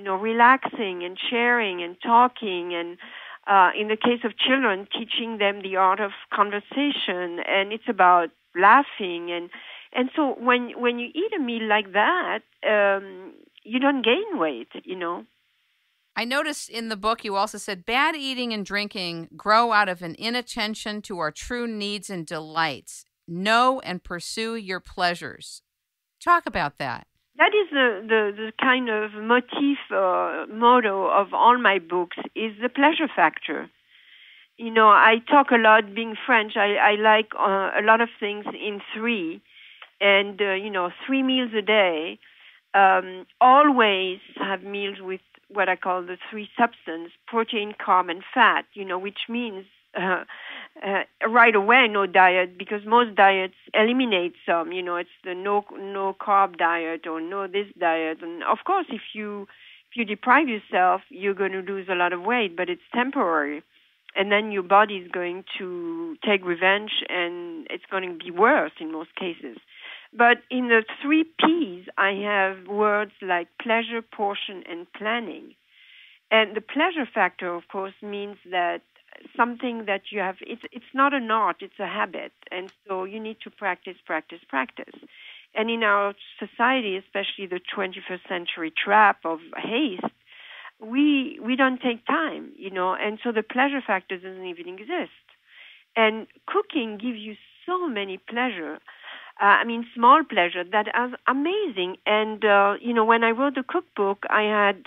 relaxing and sharing and talking, and in the case of children, teaching them the art of conversation, and it's about laughing, and so when you eat a meal like that, you don't gain weight. I noticed in the book you also said bad eating and drinking grow out of an inattention to our true needs and delights. Know and pursue your pleasures. Talk about that. That is the kind of motto of all my books, is the pleasure factor. I talk a lot, being French, I like a lot of things in three, and 3 meals a day. Always have meals with what I call the three substance: protein, carb, and fat, which means right away no diet, because most diets eliminate some. It's the no carb diet or no this diet. And of course, if you deprive yourself, you're going to lose a lot of weight, but it's temporary. And then your body is going to take revenge, and it's going to be worse in most cases. But in the 3 P's, I have words like pleasure, portion, and planning. And the pleasure factor, of course, means that something that you have, it's not an art, it's a habit. And so you need to practice. And in our society, especially the 21st century trap of haste, we don't take time, and so the pleasure factor doesn't even exist. And cooking gives you so many pleasure. Small pleasure that is amazing. And, when I wrote the cookbook, I had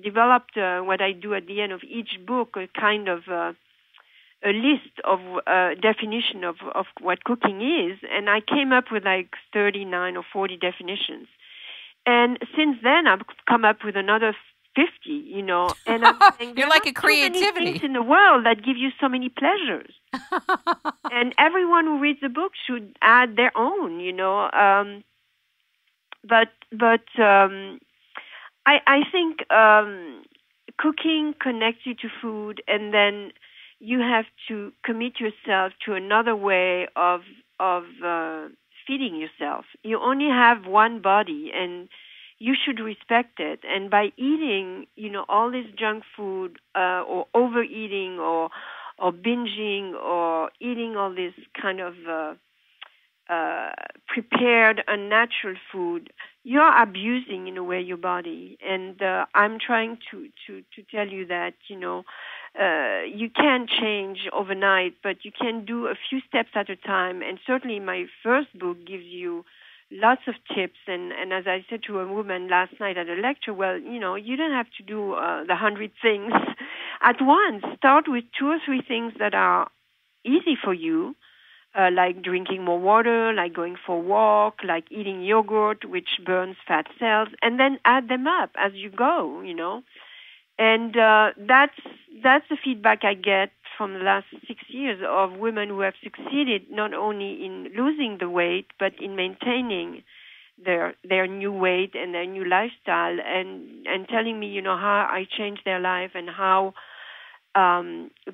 developed what I do at the end of each book, a kind of a list of definition of what cooking is. And I came up with like 39 or 40 definitions. And since then, I've come up with another 50, and I'm saying you're like a creativity. So many things in the world that give you so many pleasures. And everyone who reads the book should add their own, I think cooking connects you to food, and then you have to commit yourself to another way of feeding yourself. You only have one body, and you should respect it. And by eating, all this junk food, or overeating, or binging, or eating all this kind of prepared, unnatural food, you're abusing, in a way, your body. And I'm trying to tell you that, you can't change overnight, but you can do a few steps at a time. And certainly my first book gives you lots of tips, and as I said to a woman last night at a lecture, you don't have to do the 100 things at once. Start with 2 or 3 things that are easy for you, like drinking more water, like going for a walk, like eating yogurt, which burns fat cells, and then add them up as you go, And that's the feedback I get from the last 6 years of women who have succeeded not only in losing the weight, but in maintaining their new weight and their new lifestyle, and telling me, how I changed their life, and how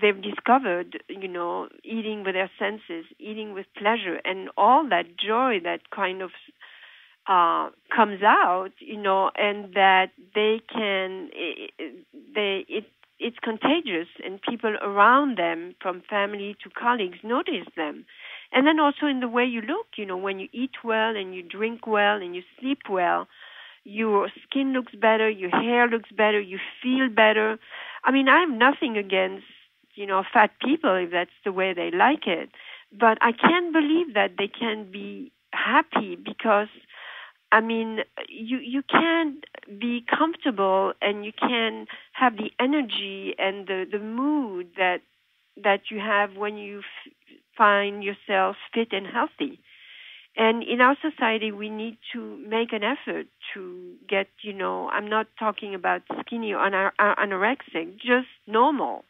they've discovered, eating with their senses, eating with pleasure, and all that joy that kind of comes out, and that they can, it's contagious, and people around them, from family to colleagues, notice them. And then also in the way you look, when you eat well and you drink well and you sleep well, your skin looks better, your hair looks better, you feel better. I have nothing against, fat people if that's the way they like it. But I can't believe that they can be happy, because you can't be comfortable, and you can have the energy and the mood that you have when you find yourself fit and healthy. And in our society, we need to make an effort to get, I'm not talking about skinny or anorexic, just normal.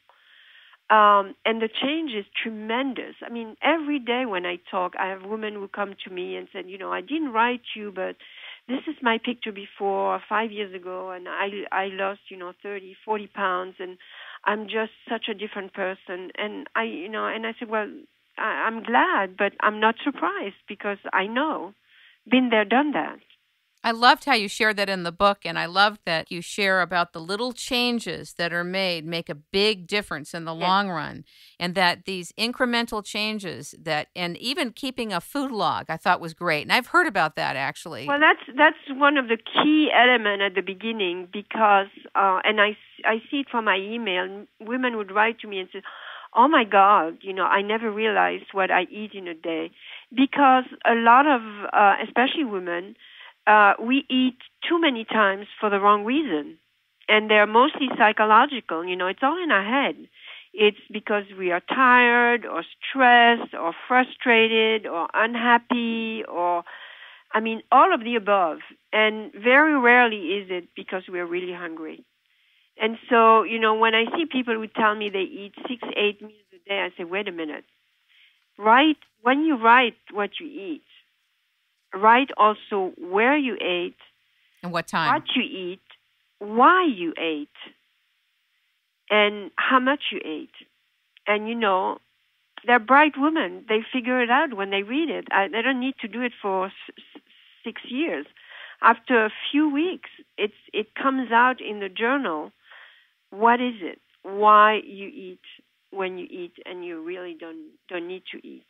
And the change is tremendous. Every day when I talk, I have women who come to me and said, I didn't write you, but this is my picture before 5 years ago, and I lost, 30, 40 pounds, and I'm just such a different person. And I said, well, I'm glad, but I'm not surprised, because I know, been there, done that. I loved how you shared that in the book, and I loved that you share about the little changes that are made make a big difference in the long run, and that these incremental changes and even keeping a food log, I thought was great. And I've heard about that, actually. Well, that's one of the key elements at the beginning because, and I see it from my email, women would write to me and say, oh my God, I never realized what I eat in a day. Because a lot of, especially women, we eat too many times for the wrong reason. And they're mostly psychological. It's all in our head. It's because we are tired or stressed or frustrated or unhappy or, all of the above. And very rarely is it because we're really hungry. And so, when I see people who tell me they eat 6-8 meals a day, I say, wait a minute. When you write what you eat, write also where you ate, and what time, what you eat, why you ate, and how much you ate. And they're bright women. They figure it out when they read it. They don't need to do it for 6 years. After a few weeks, it comes out in the journal. What is it? Why you eat when you eat, and you really don't need to eat.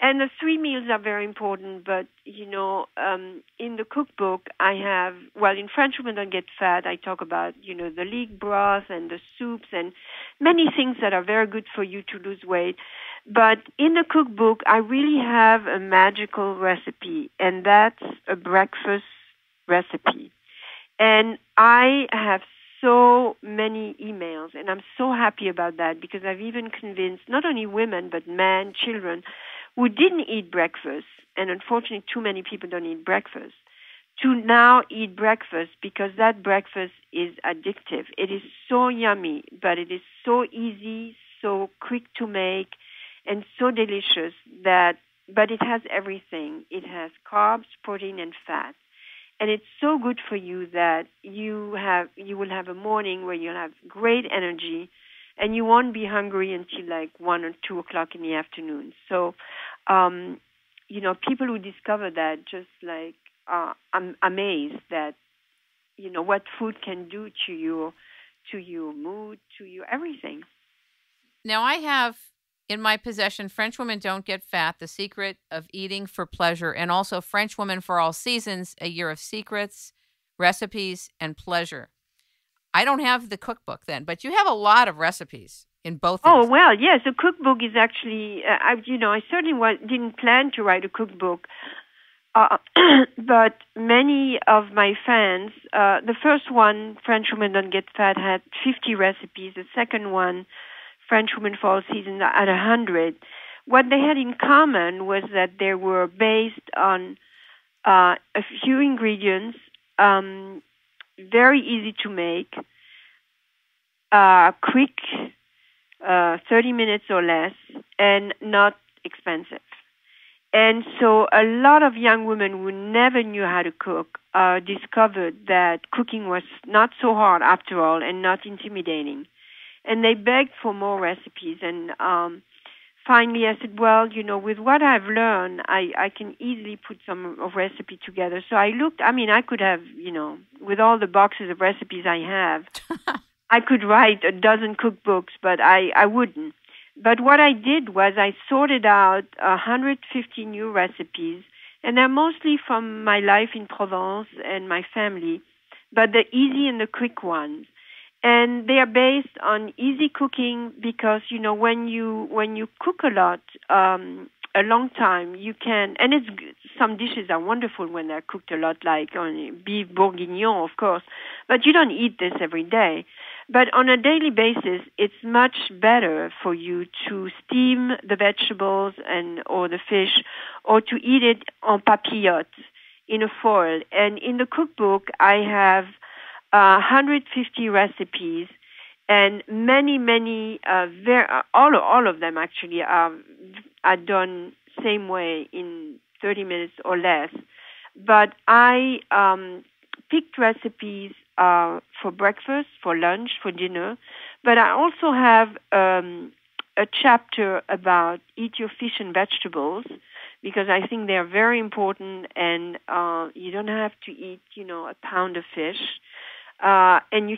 And the 3 meals are very important, but, in the cookbook I have, in French Women Don't Get Fat, I talk about, the leek broth and the soups and many things that are very good for you to lose weight. But in the cookbook, I really have a magical recipe, and that's a breakfast recipe. And I have so many emails, and I'm so happy about that because I've even convinced not only women, but men, children, who didn't eat breakfast, and unfortunately too many people don't eat breakfast, to now eat breakfast because that breakfast is addictive. It is so yummy, but it is so easy, so quick to make, and so delicious but it has everything. It has carbs, protein, and fat. And it's so good for you that you will have a morning where you'll have great energy, and you won't be hungry until like 1 or 2 o'clock in the afternoon. So, people who discover that just like I'm amazed that what food can do to your mood, to your everything. Now I have in my possession French Women Don't Get Fat: The Secret of Eating for Pleasure, and also French Women for All Seasons: A Year of Secrets, Recipes, and Pleasure. I don't have the cookbook then, but you have a lot of recipes in both. Oh, well, yes, the cookbook is actually, I certainly didn't plan to write a cookbook, but many of my fans, the first one, French Women Don't Get Fat, had 50 recipes. The second one, French Women for All Seasons, at 100. What they had in common was that they were based on a few ingredients, very easy to make, quick, 30 minutes or less, and not expensive. And so a lot of young women who never knew how to cook discovered that cooking was not so hard after all and not intimidating. And they begged for more recipes. And finally I said, with what I've learned, I can easily put some recipe together. So I looked, I could have, with all the boxes of recipes I have, I could write a dozen cookbooks, but I wouldn't. But what I did was I sorted out 150 new recipes, and they're mostly from my life in Provence and my family, but the easy and the quick ones. And they are based on easy cooking because, when you cook a lot, a long time, you can, and some dishes are wonderful when they're cooked a lot, like beef bourguignon, of course, but you don't eat this every day. But on a daily basis, it's much better for you to steam the vegetables or the fish, or to eat it en papillote in a foil. And in the cookbook, I have 150 recipes, and many, all of them actually are done same way in 30 minutes or less. But I picked recipes for breakfast, for lunch, for dinner. But I also have a chapter about eat your fish and vegetables, because I think they're very important, and you don't have to eat, a pound of fish. And you